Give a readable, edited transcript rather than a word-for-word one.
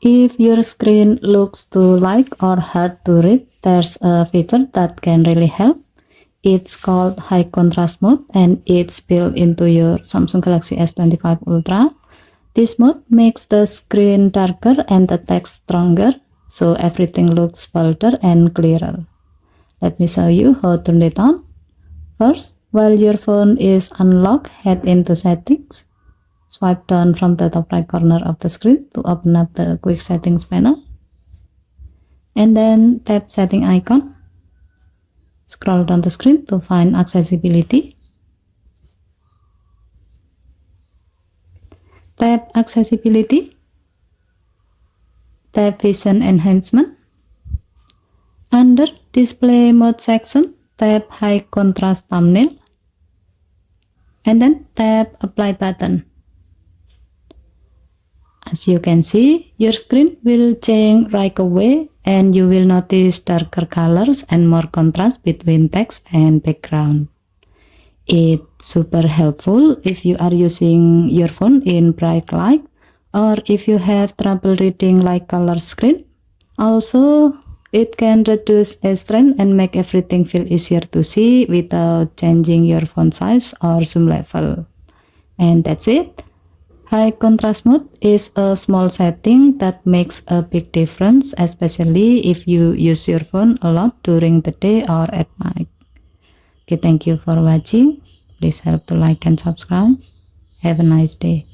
If your screen looks too light or hard to read, there's a feature that can really help. It's called high contrast mode and it's built into your Samsung Galaxy S25 Ultra. This mode makes the screen darker and the text stronger, so everything looks bolder and clearer. Let me show you how to turn it on. First, while your phone is unlocked, head into settings. Swipe down from the top right corner of the screen to open up the quick settings panel. And then tap setting icon. Scroll down the screen to find accessibility. Tap accessibility. Tap vision enhancement. Under display mode section, tap high contrast thumbnail. And then tap apply button. As you can see, your screen will change right away and you will notice darker colors and more contrast between text and background. It's super helpful if you are using your phone in bright light or if you have trouble reading light color screen. Also, it can reduce strain and make everything feel easier to see without changing your font size or zoom level. And that's it. High contrast mode is a small setting that makes a big difference, especially if you use your phone a lot during the day or at night. Okay, thank you for watching. Please help to like and subscribe. Have a nice day.